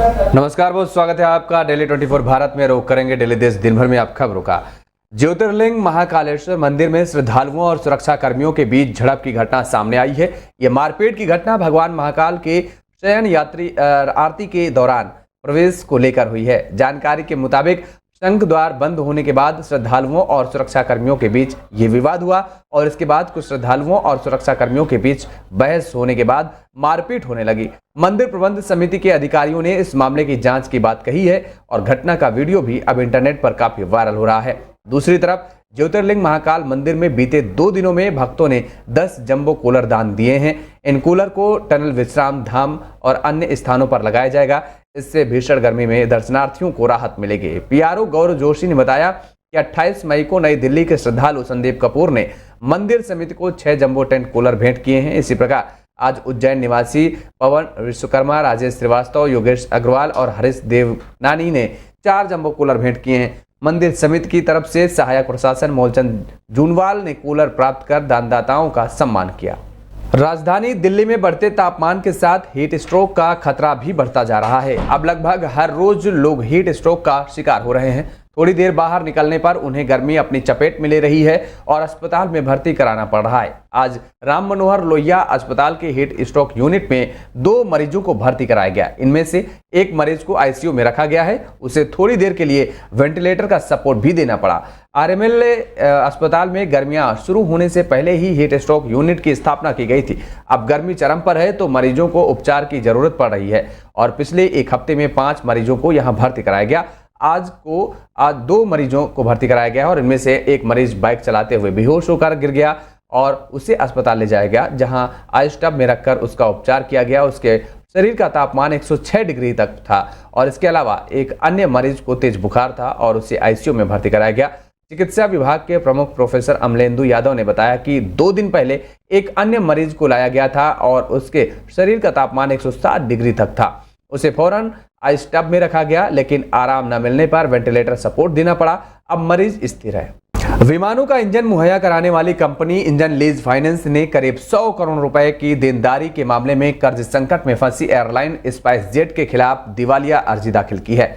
नमस्कार, बहुत स्वागत है आपका डेली 24 भारत में। रोक करेंगे डेली देश दिन भर में आप खबरों का। ज्योतिर्लिंग महाकालेश्वर मंदिर में श्रद्धालुओं और सुरक्षा कर्मियों के बीच झड़प की घटना सामने आई है। यह मारपीट की घटना भगवान महाकाल के शयन यात्री आरती के दौरान प्रवेश को लेकर हुई है। जानकारी के मुताबिक शंख द्वार बंद होने के बाद श्रद्धालुओं और सुरक्षा कर्मियों के बीच ये विवाद हुआ और इसके बाद कुछ श्रद्धालुओं और सुरक्षा कर्मियों के बीच बहस होने के बाद मारपीट होने लगी। मंदिर प्रबंध समिति के अधिकारियों ने इस मामले की जांच की बात कही है और घटना का वीडियो भी अब इंटरनेट पर काफी वायरल हो रहा है। दूसरी तरफ ज्योतिर्लिंग महाकाल मंदिर में बीते 2 दिनों में भक्तों ने 10 जंबो कूलर दान दिए हैं। इन कूलर को टनल विश्राम धाम और अन्य स्थानों पर लगाया जाएगा। इससे भीषण गर्मी में दर्शनार्थियों को राहत मिलेगी। पीआरओ गौरव जोशी ने बताया कि 28 मई को नई दिल्ली के श्रद्धालु संदीप कपूर ने मंदिर समिति को 6 जंबो टेंट कूलर भेंट किए हैं। इसी प्रकार आज उज्जैन निवासी पवन विश्वकर्मा, राजेश श्रीवास्तव, योगेश अग्रवाल और हरीश देवनानी ने 4 जंबो कूलर भेंट किए हैं। मंदिर समिति की तरफ से सहायक प्रशासन मोलचंद जूनवाल ने कूलर प्राप्त कर दानदाताओं का सम्मान किया। राजधानी दिल्ली में बढ़ते तापमान के साथ हीट स्ट्रोक का खतरा भी बढ़ता जा रहा है। अब लगभग हर रोज लोग हीट स्ट्रोक का शिकार हो रहे हैं। थोड़ी देर बाहर निकलने पर उन्हें गर्मी अपनी चपेट में ले रही है और अस्पताल में भर्ती कराना पड़ रहा है। आज राम मनोहर लोहिया अस्पताल के हीट स्ट्रोक यूनिट में 2 मरीजों को भर्ती कराया गया। इनमें से एक मरीज को आईसीयू में रखा गया है। उसे थोड़ी देर के लिए वेंटिलेटर का सपोर्ट भी देना पड़ा। आरएमएल अस्पताल में गर्मियां शुरू होने से पहले ही हीट स्ट्रोक यूनिट की स्थापना की गई थी। अब गर्मी चरम पर है तो मरीजों को उपचार की जरूरत पड़ रही है और पिछले एक हफ्ते में 5 मरीजों को यहां भर्ती कराया गया। आज 2 मरीजों को भर्ती कराया गया और इनमें से एक मरीज बाइक चलाते हुए बेहोश होकर गिर गया और उसे अस्पताल ले जाया गया, जहां आइस टब में रखकर उसका उपचार किया गया। उसके शरीर का तापमान 106 डिग्री तक था और इसके अलावा एक अन्य मरीज को तेज बुखार था और उसे आईसीयू में भर्ती कराया गया। चिकित्सा विभाग के प्रमुख प्रोफेसर अमलेंदु यादव ने बताया कि 2 दिन पहले एक अन्य मरीज को लाया गया था और उसके शरीर का तापमान 160 डिग्री तक था। उसे फौरन आइस टब में रखा गया, लेकिन आराम न मिलने पर वेंटिलेटर सपोर्ट देना पड़ा। अब मरीज स्थिर है। विमानों का इंजन मुहैया कराने वाली कंपनी इंजन लीज फाइनेंस ने करीब 100 करोड़ रुपए की देनदारी के मामले में कर्ज संकट में फंसी एयरलाइन स्पाइस जेट के खिलाफ दिवालिया अर्जी दाखिल की है।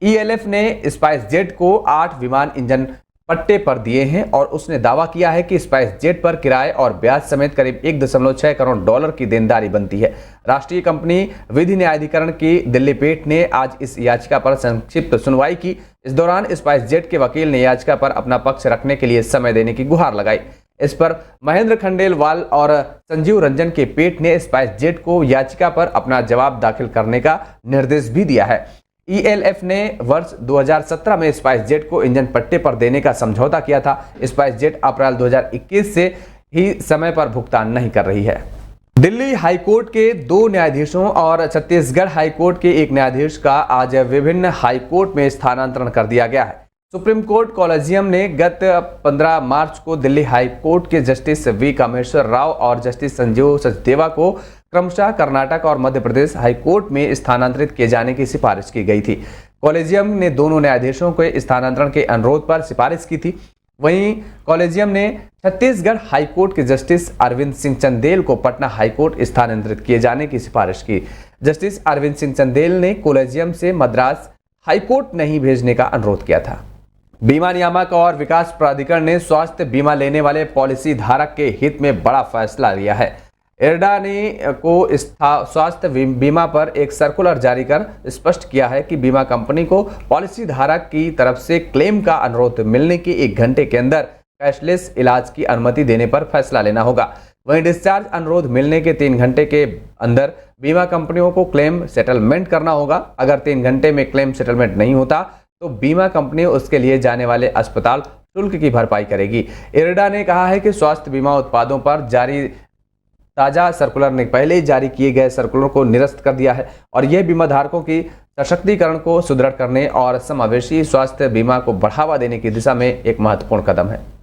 ईएलएफ ने स्पाइस जेट को 8 विमान इंजन पट्टे पर दिए हैं और उसने दावा किया है कि स्पाइस जेट पर किराए और ब्याज समेत करीब 1.6 करोड़ डॉलर की देनदारी बनती है। राष्ट्रीय कंपनी विधि न्यायाधिकरण की दिल्ली पीठ ने आज इस याचिका पर संक्षिप्त सुनवाई की। इस दौरान स्पाइस जेट के वकील ने याचिका पर अपना पक्ष रखने के लिए समय देने की गुहार लगाई। इस पर महेंद्र खंडेलवाल और संजीव रंजन की पीठ ने स्पाइस जेट को याचिका पर अपना जवाब दाखिल करने का निर्देश भी दिया है। ईएलएफ ने वर्ष 2017 में स्पाइस जेट को इंजन पट्टे पर देने का समझौता किया था। स्पाइस जेट अप्रैल 2021 से ही समय पर भुगतान नहीं कर रही है। दिल्ली हाईकोर्ट के 2 न्यायाधीशों और छत्तीसगढ़ हाईकोर्ट के 1 न्यायाधीश का आज विभिन्न हाईकोर्ट में स्थानांतरण कर दिया गया है। सुप्रीम कोर्ट कॉलेजियम ने गत 15 मार्च को दिल्ली हाईकोर्ट के जस्टिस वी कामेश्वर राव और जस्टिस संजीव सचदेवा को क्रमशः कर्नाटक और मध्य प्रदेश हाईकोर्ट में स्थानांतरित किए जाने की सिफारिश की गई थी। कॉलेजियम ने दोनों न्यायाधीशों के स्थानांतरण के अनुरोध पर सिफारिश की थी। वहीं कॉलेजियम ने छत्तीसगढ़ हाईकोर्ट के जस्टिस अरविंद सिंह चंदेल को पटना हाईकोर्ट स्थानांतरित किए जाने की सिफारिश की। जस्टिस अरविंद सिंह चंदेल ने कॉलेजियम से मद्रास हाईकोर्ट नहीं भेजने का अनुरोध किया था। बीमा नियामक और विकास प्राधिकरण ने स्वास्थ्य बीमा लेने वाले पॉलिसी धारक के हित में बड़ा फैसला लिया है। इरडा ने को स्वास्थ्य बीमा पर एक सर्कुलर जारी कर स्पष्ट किया है कि बीमा कंपनी को पॉलिसी धारक की तरफ से क्लेम का अनुरोध मिलने के 1 घंटे के अंदर कैशलेस इलाज की अनुमति देने पर फैसला लेना होगा। वहीं डिस्चार्ज अनुरोध मिलने के 3 घंटे के अंदर बीमा कंपनियों को क्लेम सेटलमेंट करना होगा। अगर 3 घंटे में क्लेम सेटलमेंट नहीं होता तो बीमा कंपनी उसके लिए जाने वाले अस्पताल शुल्क की भरपाई करेगी। इरडा ने कहा है कि स्वास्थ्य बीमा उत्पादों पर जारी ताजा सर्कुलर ने पहले ही जारी किए गए सर्कुलर को निरस्त कर दिया है और यह बीमा धारकों की सशक्तिकरण को सुदृढ़ करने और समावेशी स्वास्थ्य बीमा को बढ़ावा देने की दिशा में एक महत्वपूर्ण कदम है।